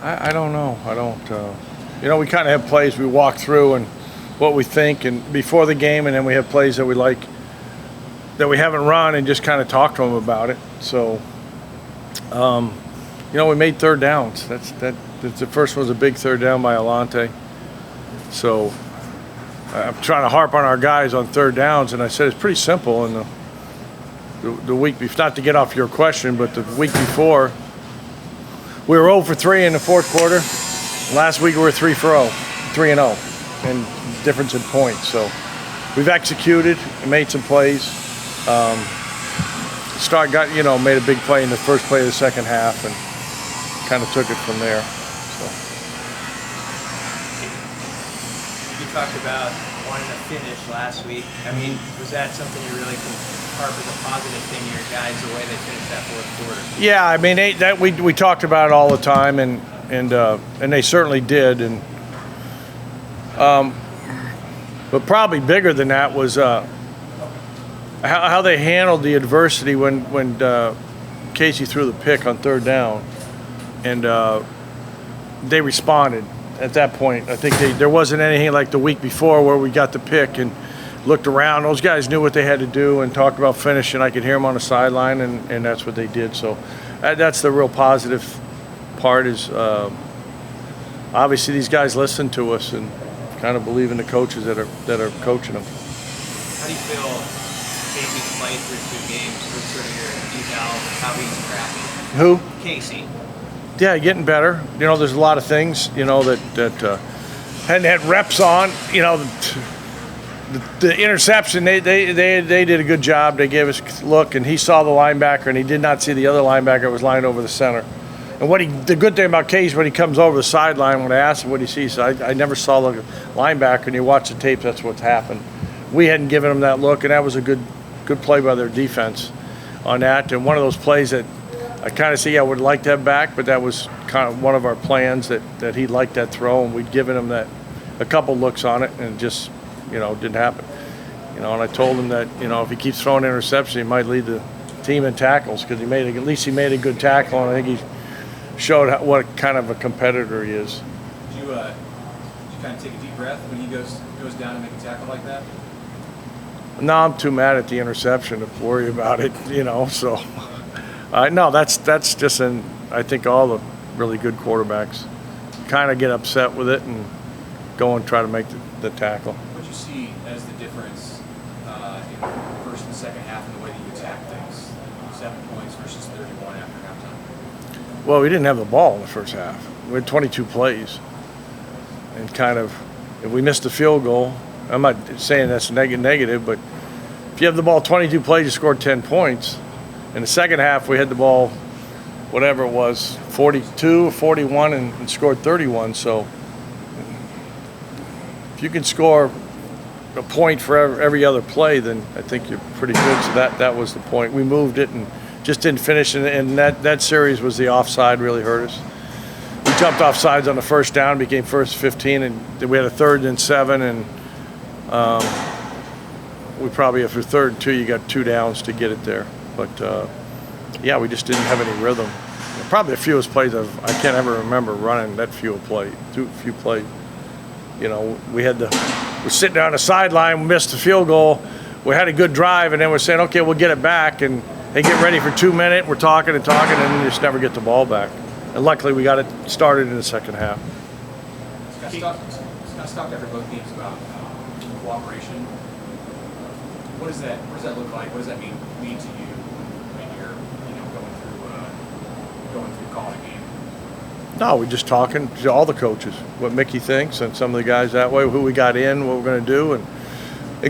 I don't know. I don't. We kind of have plays we walk through and what we think, and before the game, and then we have plays that we like that we haven't run, and just kind of talk to them about it. So, we made third downs. The first one was a big third down by Alante. So I'm trying to harp on our guys on third downs, and I said it's pretty simple. And the week before, not to get off your question, but the week before, we were 0 for 3 in the fourth quarter. Last week we were 3 for 0, 3-0, and difference in points. So we've executed and made some plays. Made a big play in the first play of the second half, and kind of took it from there. So. You talked about wanting to finish last week. I mean, was that something you really can harp as a positive thing? Your guys, the way they finished that fourth quarter. Yeah, I mean, we talked about it all the time, and they certainly did. And but probably bigger than that was how they handled the adversity when Casey threw the pick on third down, and they responded at that point. I think there wasn't anything like the week before where we got the pick and looked around. Those guys knew what they had to do and talked about finishing. I could hear them on the sideline, and that's what they did. So that's the real positive part is obviously these guys listen to us and kind of believe in the coaches that are coaching them. How do you feel Casey's played through 2 games? What's sort of your eval of how he's tracking? Who? Casey. Yeah, getting better. There's a lot of things, that hadn't had reps on. The interception, they did a good job. They gave us a look, and he saw the linebacker, and he did not see the other linebacker that was lying over the center. And the good thing about Casey, when he comes over the sideline, when I asked him what he sees, I never saw the linebacker, and you watch the tape, that's what's happened. We hadn't given him that look, and that was a good play by their defense on that. And one of those plays that I kind of see I would like to have back, but that was kind of one of our plans that he'd like that throw, and we'd given him a couple looks on it, and just, didn't happen. And I told him that, if he keeps throwing interceptions, he might lead the team in tackles, because he made a good tackle, and I think he showed what kind of a competitor he is. Did you kind of take a deep breath when he goes down and make a tackle like that? No, I'm too mad at the interception to worry about it, so. No, that's just I think all the really good quarterbacks kind of get upset with it and go and try to make the tackle. What do you see as the difference in the first and second half in the way that you attack things? 7 points versus 31 after halftime. Well, we didn't have the ball in the first half. We had 22 plays. And if we missed the field goal, I'm not saying that's negative, but if you have the ball 22 plays, you scored 10 points. In the second half, we had the ball, whatever it was, 42 or 41, and scored 31. So if you can score a point for every other play, then I think you're pretty good. So that was the point. We moved it and just didn't finish. And that series was the offside really hurt us. We jumped off sides on the first down, became first 15, and then we had a 3rd and 7, and we probably, after 3rd and 2, you got 2 downs to get it there. But, we just didn't have any rhythm. Probably the fewest plays I can't ever remember running that few plays. We're sitting there on the sideline, we missed the field goal. We had a good drive, and then we're saying, okay, we'll get it back. And they get ready for 2 minutes. We're talking, and then you just never get the ball back. And luckily, we got it started in the second half. Scott talked after both games about cooperation. What does that look like? What does that mean to you when you're going through calling a game? No, we're just talking to all the coaches, what Mickey thinks, and some of the guys that way, who we got in, what we're going to do, and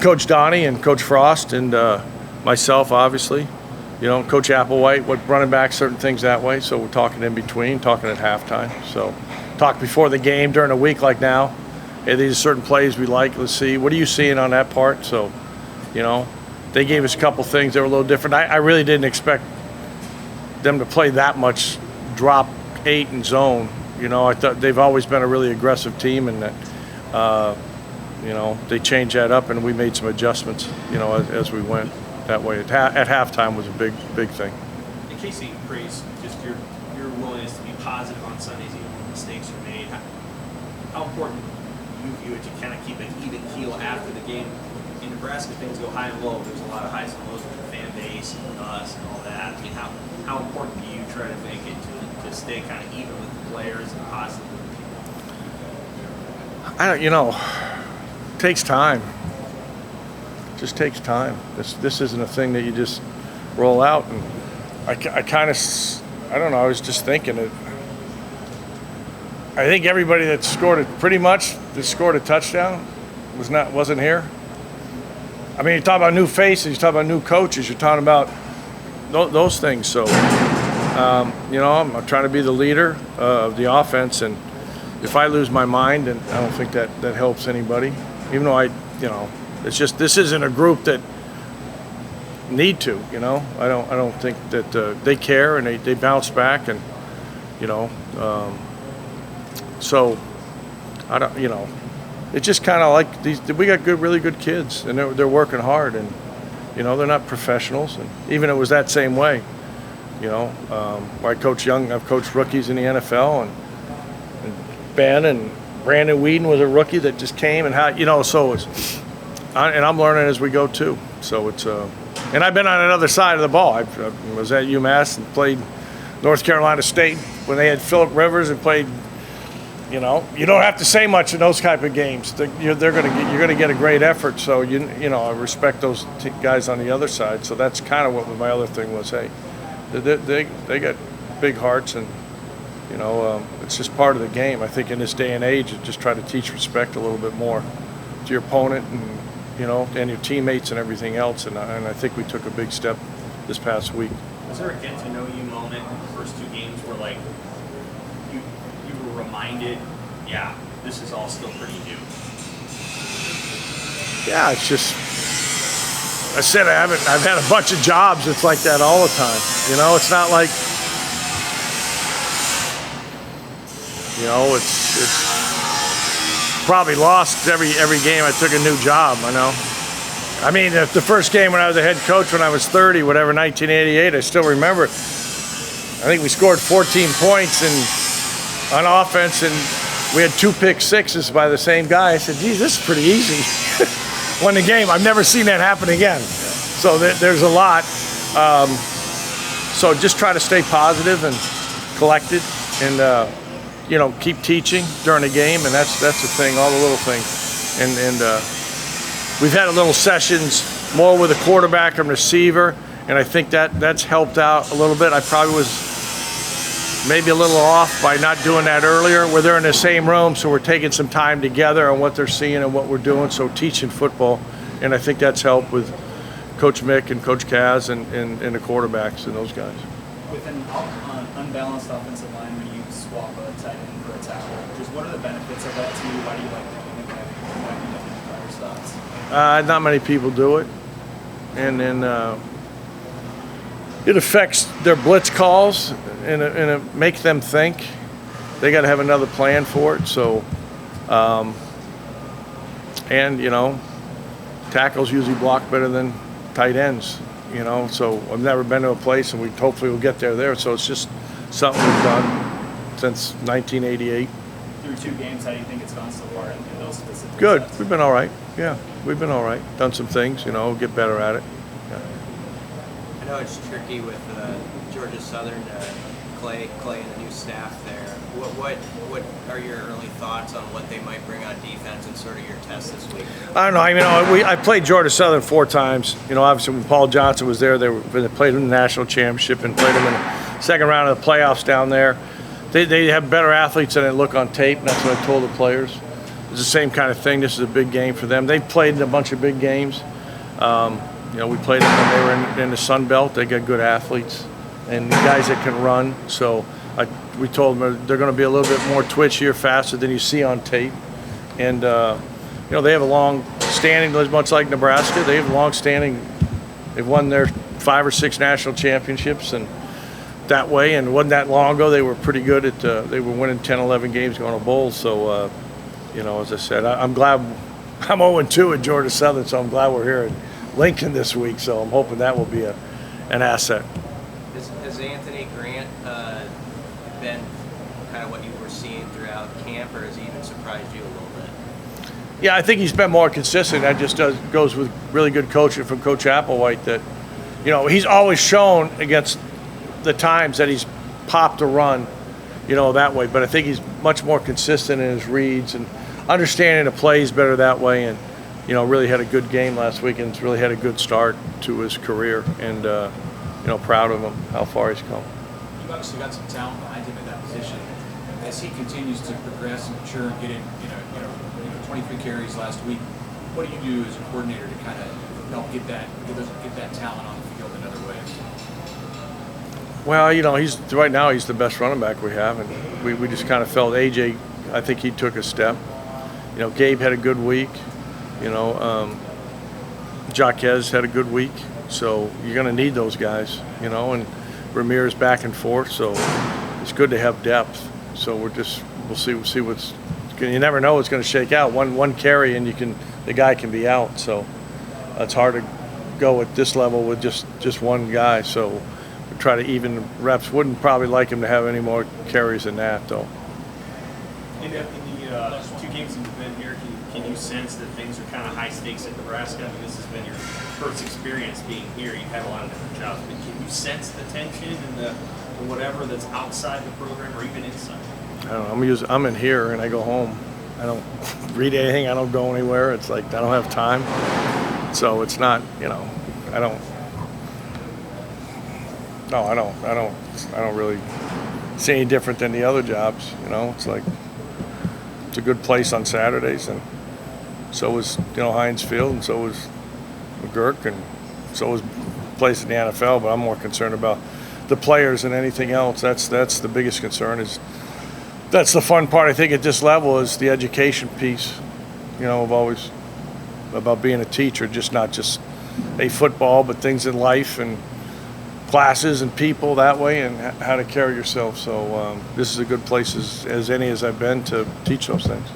Coach Donnie and Coach Frost and myself, obviously, Coach Applewhite, what running back, certain things that way. So we're talking in between, talking at halftime. So talk before the game, during a week like now. Hey, these are certain plays we like. Let's see. What are you seeing on that part? So, they gave us a couple things that were a little different. I really didn't expect them to play that much drop 8 and zone. I thought they've always been a really aggressive team, and that, they changed that up, and we made some adjustments, as we went that way. At halftime was a big thing. And Casey praised just your willingness to be positive on Sundays, even when mistakes how important you view it to kind of keep an even keel after the game? In Nebraska, things go high and low. There's a lot of highs and lows with the fan base and us and all that. I mean, how important do you try to make it to stay kind of even with the players and positive with the people? I don't, it takes time. It just takes time. This isn't a thing that you just roll out. And I kind of, I don't know, I was just thinking it. I think everybody that scored it, pretty much, that scored a touchdown wasn't here. I mean, you talk about new faces, you talk about new coaches, you're talking about those things. So, I'm trying to be the leader of the offense, and if I lose my mind, and I don't think that helps anybody. Even though it's just, this isn't a group that need to. I don't think that they care, and they bounce back, and so I don't. It's just kind of like we got really good kids, and they're working hard, and they're not professionals, and even it was that same way. I coach young, I've coached rookies in the NFL, and Ben and Brandon Whedon was a rookie that just came, and so and I'm learning as we go too. So it's and I've been on another side of the ball. I was at UMass and played North Carolina State when they had Phillip Rivers and played. You don't have to say much in those type of games. You're gonna get a great effort. So I respect those guys on the other side. So that's kind of what my other thing was. Hey, they got big hearts, and it's just part of the game. I think in this day and age, you just try to teach respect a little bit more to your opponent, and your teammates and everything else. And I think we took a big step this past week. Was there a get to know you moment in the first two games where like you were reminded, yeah, this is all still pretty new? Yeah, it's just, I said I've had a bunch of jobs. It's like that all the time. It's not like, it's probably lost every game. I took a new job. I know. I mean, the first game when I was a head coach when I was 30, whatever, 1988, I still remember. I think we scored 14 points on offense, and we had 2 pick sixes by the same guy. I said, geez, this is pretty easy. Won the game. I've never seen that happen again. So there's a lot. So just try to stay positive and collected, and keep teaching during the game, and that's the thing, all the little things. And we've had a little sessions more with a quarterback and receiver, and I think that's helped out a little bit. I probably was maybe a little off by not doing that earlier, where they're in the same room, so we're taking some time together on what they're seeing and what we're doing, so teaching football. And I think that's helped with Coach Mick and Coach Kaz and the quarterbacks and those guys. With an unbalanced offensive line, when you swap a tight end for a tackle, just what are the benefits of that to you? Why do you like doing that? Why do you like the prior spots? Not many people do it. And then it affects their blitz calls, and it makes them think. They got to have another plan for it. So, tackles usually block better than tight ends. So I've never been to a place, and we hopefully will get there. So it's just something we've done since 1988. Through 2 games, how do you think it's gone so far in those specific Good. sets? We've been all right. Yeah, we've been all right. Done some things, get better at it. Yeah. I know it's tricky with Georgia Southern, Clay and the new staff there. What are your early thoughts on what they might bring on defense and sort of your test this week? I don't know. I played Georgia Southern 4 times. Obviously when Paul Johnson was there, they played in the national championship and played them in the second round of the playoffs down there. They have better athletes than they look on tape, and that's what I told the players. It's the same kind of thing. This is a big game for them. They've played in a bunch of big games. We played them when they were in the Sun Belt. They got good athletes and guys that can run. So we told them they're going to be a little bit more twitchier, faster than you see on tape. And, they have a long standing, much like Nebraska. They have a long standing. They've won their 5 or 6 national championships and that way. And it wasn't that long ago. They were pretty good at, they were winning 10, 11 games going to bowls. So, as I said, I'm glad I'm 0-2 at Georgia Southern, so I'm glad we're here at Lincoln this week. So I'm hoping that will be an asset. Has Anthony Grant been kind of what you were seeing seen throughout camp, or has he even surprised you a little bit? Yeah, I think he's been more consistent. That just goes with really good coaching from Coach Applewhite that, he's always shown against the times that he's popped a run, that way. But I think he's much more consistent in his reads and understanding the plays better that way. And, really had a good game last week and really had a good start to his career. And, proud of him, how far he's come. You've obviously got some talent behind him in that position. As he continues to progress and mature and get in, 23 carries last week, what do you do as a coordinator to kind of help get that talent on the field another way? Well, right now he's the best running back we have, and we just kind of felt AJ. I think he took a step. Gabe had a good week. Jaquez had a good week. So you're going to need those guys, and Ramirez back and forth. So it's good to have depth. So we'll see what's. You never know what's going to shake out. One carry and the guy can be out. So it's hard to go at this level with just one guy. So we try to even reps. Wouldn't probably like him to have any more carries than that, though. In the 2 games you've been here, can you sense that things are kind of high stakes at Nebraska? I mean, this has been your first experience being here. You've had a lot of different jobs, but can you sense the tension and the whatever that's outside the program or even inside? I don't know. I'm in here and I go home. I don't read anything. I don't go anywhere. It's like I don't have time. So it's not. I don't. No, I don't really see any different than the other jobs. It's like it's a good place on Saturdays, and so was Heinz Field, and so was McGurk, and so was place in the NFL. But I'm more concerned about the players than anything else. That's the biggest concern. That's the fun part, I think, at this level is the education piece. Of always about being a teacher, not just a football, but things in life and classes and people that way, and how to carry yourself. So this is a good place as any as I've been to teach those things.